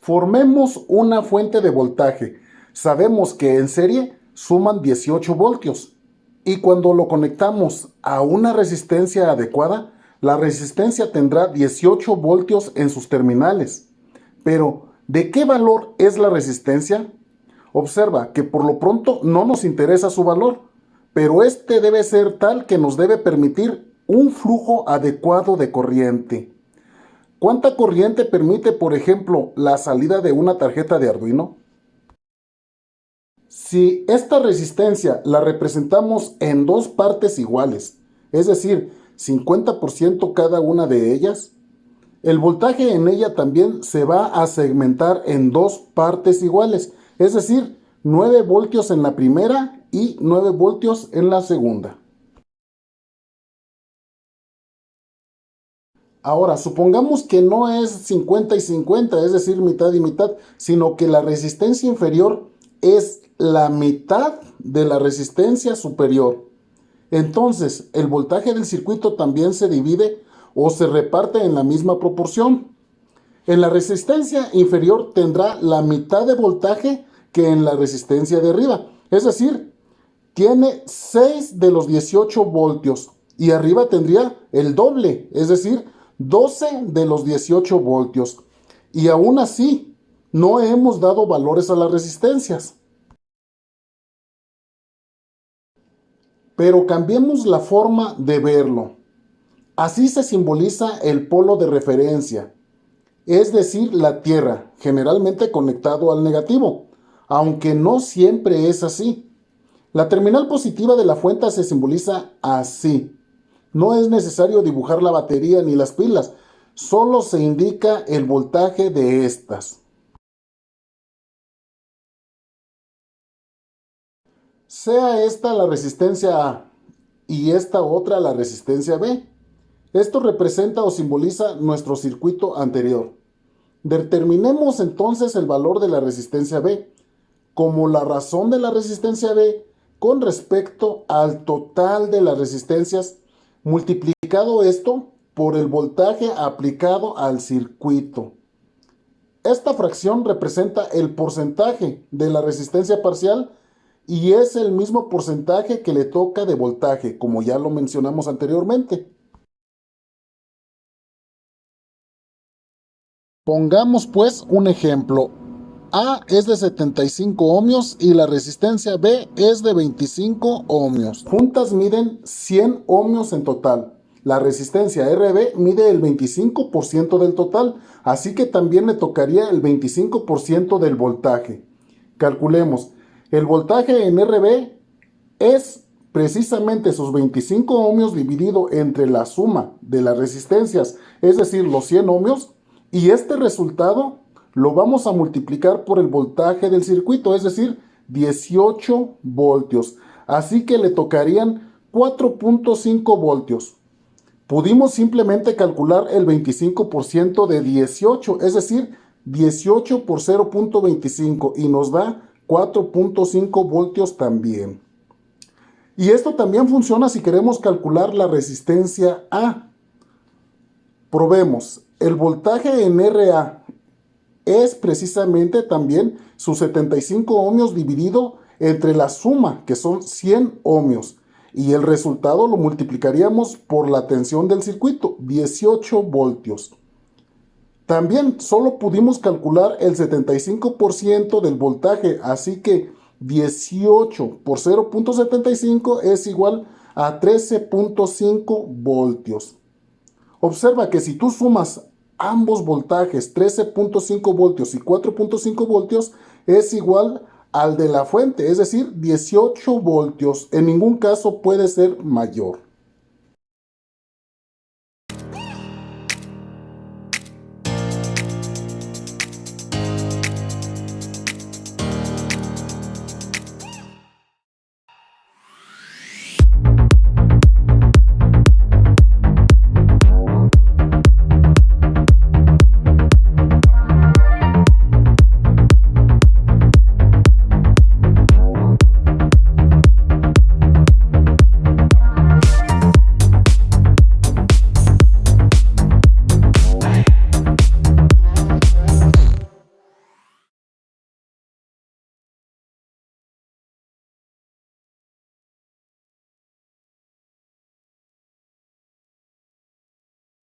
Formemos una fuente de voltaje. Sabemos que en serie suman 18 voltios. Y cuando lo conectamos a una resistencia adecuada, la resistencia tendrá 18 voltios en sus terminales. Pero, ¿de qué valor es la resistencia? Observa que por lo pronto no nos interesa su valor, pero este debe ser tal que nos debe permitir un flujo adecuado de corriente. ¿Cuánta corriente permite, por ejemplo, la salida de una tarjeta de Arduino? Si esta resistencia la representamos en dos partes iguales, es decir, 50% cada una de ellas, el voltaje en ella también se va a segmentar en dos partes iguales, es decir, 9 voltios en la primera y 9 voltios en la segunda. Ahora, supongamos que no es 50 y 50, es decir, mitad y mitad, sino que la resistencia inferior es la mitad de la resistencia superior. Entonces, el voltaje del circuito también se divide o se reparte en la misma proporción. En la resistencia inferior tendrá la mitad de voltaje que en la resistencia de arriba. Es decir, tiene 6 de los 18 voltios y arriba tendría el doble, es decir, 12 de los 18 voltios. Y aún así, no hemos dado valores a las resistencias. Pero cambiemos la forma de verlo. Así se simboliza el polo de referencia, es decir, la Tierra, generalmente conectado al negativo, aunque no siempre es así. La terminal positiva de la fuente se simboliza así. No es necesario dibujar la batería ni las pilas, solo se indica el voltaje de estas. Sea esta la resistencia A y esta otra la resistencia B. Esto representa o simboliza nuestro circuito anterior. Determinemos entonces el valor de la resistencia B como la razón de la resistencia B con respecto al total de las resistencias, multiplicado esto por el voltaje aplicado al circuito. Esta fracción representa el porcentaje de la resistencia parcial y es el mismo porcentaje que le toca de voltaje, como ya lo mencionamos anteriormente. Pongamos pues un ejemplo. A es de 75 ohmios y la resistencia B es de 25 ohmios. Juntas miden 100 ohmios en total. La resistencia RB mide el 25% del total, así que también le tocaría el 25% del voltaje. Calculemos, el voltaje en RB es precisamente sus 25 ohmios dividido entre la suma de las resistencias, es decir, los 100 ohmios, y este resultado lo vamos a multiplicar por el voltaje del circuito, es decir, 18 voltios. Así que le tocarían 4.5 voltios. Pudimos simplemente calcular el 25% de 18, es decir, 18 por 0.25 y nos da 4.5 voltios también. Y esto también funciona si queremos calcular la resistencia A. Probemos, el voltaje en RA es precisamente también sus 75 ohmios dividido entre la suma, que son 100 ohmios. Y el resultado lo multiplicaríamos por la tensión del circuito, 18 voltios. También solo pudimos calcular el 75% del voltaje, así que 18 por 0.75 es igual a 13.5 voltios. Observa que si tú sumas ambos voltajes, 13.5 voltios y 4.5 voltios, es igual al de la fuente, es decir, 18 voltios. En ningún caso puede ser mayor.